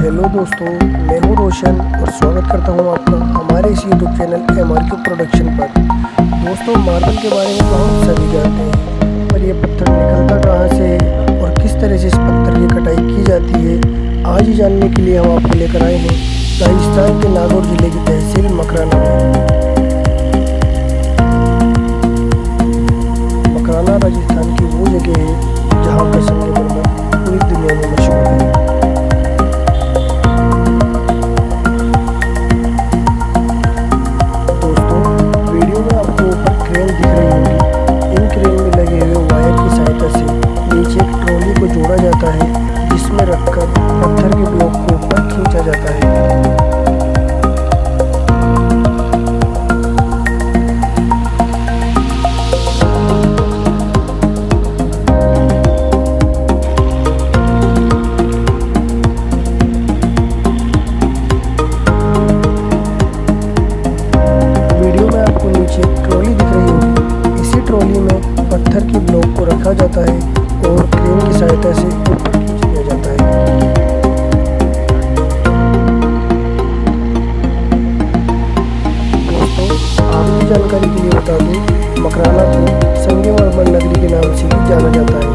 Hello दोस्तों, मैं हूं रोशन और स्वागत करता हूं आपका हमारे इस यूट्यूब चैनल MRQ प्रोडक्शन पर। दोस्तों, मार्बल के बारे में तो हम सभी जानते हैं, पर यह पत्थर निकलता कहां से है और किस तरह से इस पत्थर की कटाई की जाती है, आज ही जानने के लिए हम आपको लेकर आए हैं राजस्थान के नागौर जिले की तहसील मकराना में। मकराना राजस्थान की वो जगह है जहाँ का संगमरमर पूरी दुनिया में मशहूर है। जोड़ा जाता है जिसमें रखकर पत्थर के ब्लॉक को ऊपर खींचा जाता है। वीडियो में आपको नीचे ट्रॉली दिख रही होगी। इसी ट्रॉली में पत्थर के ब्लॉक को रखा जाता है और क्रेन की सहायता से ऊपर खींच लिया जाता है। दोस्तों, आपकी जानकारी के लिए बता दूं, मकराना को संगमरमर नगरी के नाम से भी जाना जाता है।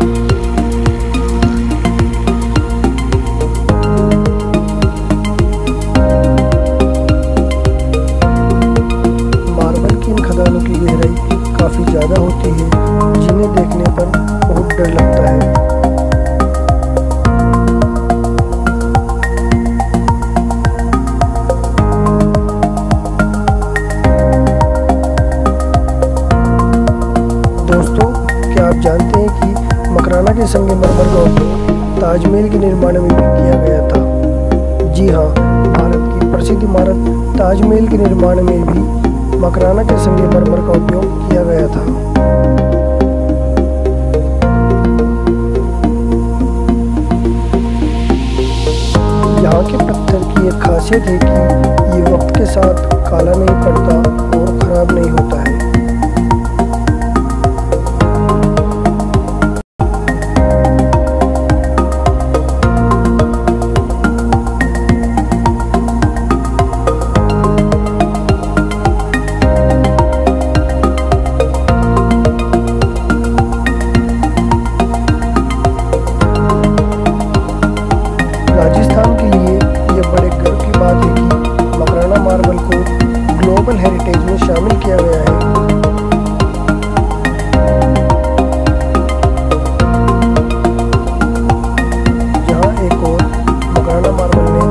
मार्बल की इन खदानों की गहराई काफ़ी ज़्यादा होती है, जिन्हें देखने पर बहुत डर लगता है। दोस्तों, क्या आप जानते हैं कि मकराना के संगमरमर का उपयोग ताजमहल के निर्माण में भी किया गया था? जी हाँ, भारत की प्रसिद्ध इमारत ताजमहल के निर्माण में भी मकराना के संगमरमर का उपयोग किया गया था। यहाँ के पत्थर की एक खासियत है कि ये वक्त के साथ काला नहीं पड़ता और खराब नहीं होता है। राजस्थान के लिए यह बड़े गर्व की बात है कि मकराना मार्बल को ग्लोबल हेरिटेज में शामिल किया गया है। जहां एक और मकराना मार्बल ने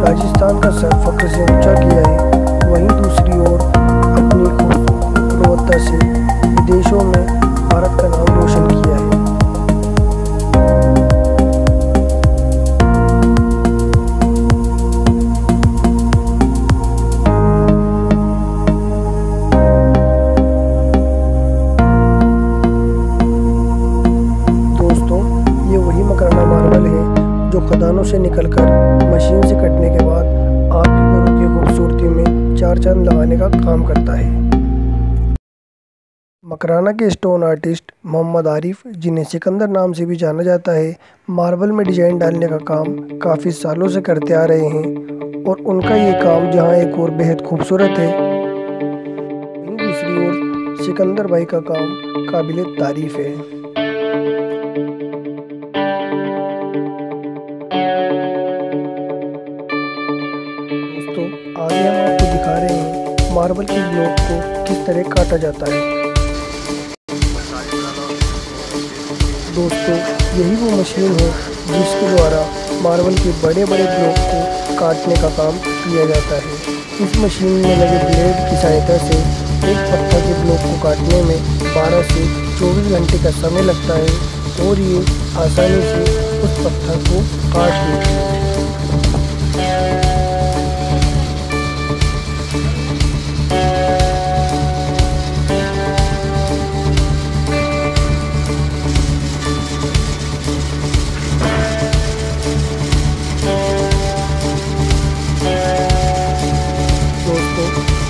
राजस्थान का सर फख्र से ऊंचा किया है, वहीं दूसरी ओर अपनी गुणवत्ता से विदेशों में भारत का नाम रोशन किया है। जो खदानों से निकलकर मशीन से कटने के बाद आपके घरों की खूबसूरती में चार चांद लगाने का काम करता है। मकराना के स्टोन आर्टिस्ट मोहम्मद आरिफ, जिन्हें सिकंदर नाम से भी जाना जाता है, मार्बल में डिजाइन डालने का काम काफ़ी सालों से करते आ रहे हैं और उनका ये काम जहां एक और बेहद खूबसूरत है, वहीं दूसरी ओर सिकंदर भाई का काम काबिल तारीफ है। आगे हम आपको दिखा रहे हैं मार्बल के ब्लॉक को किस तरह काटा जाता है। दोस्तों, यही वो मशीन है जिसके द्वारा मार्बल के बड़े बड़े ब्लॉक को काटने का काम किया जाता है। इस मशीन में लगे ब्लेड की सहायता से एक पत्थर के ब्लॉक को काटने में 12 से 24 घंटे का समय लगता है और ये आसानी से उस पत्थर को काट लेती है।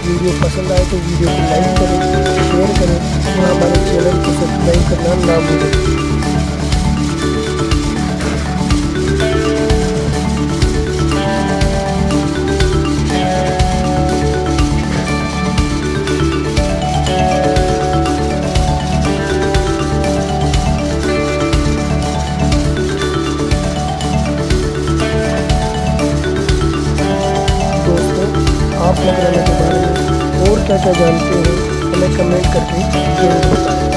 वीडियो पसंद आए तो वीडियो को लाइक करें, शेयर करें और हमारे चैनल को सब्सक्राइब करना ना भूलें। क्या जानते हैं हमें कमेंट करके जरूर बताएं।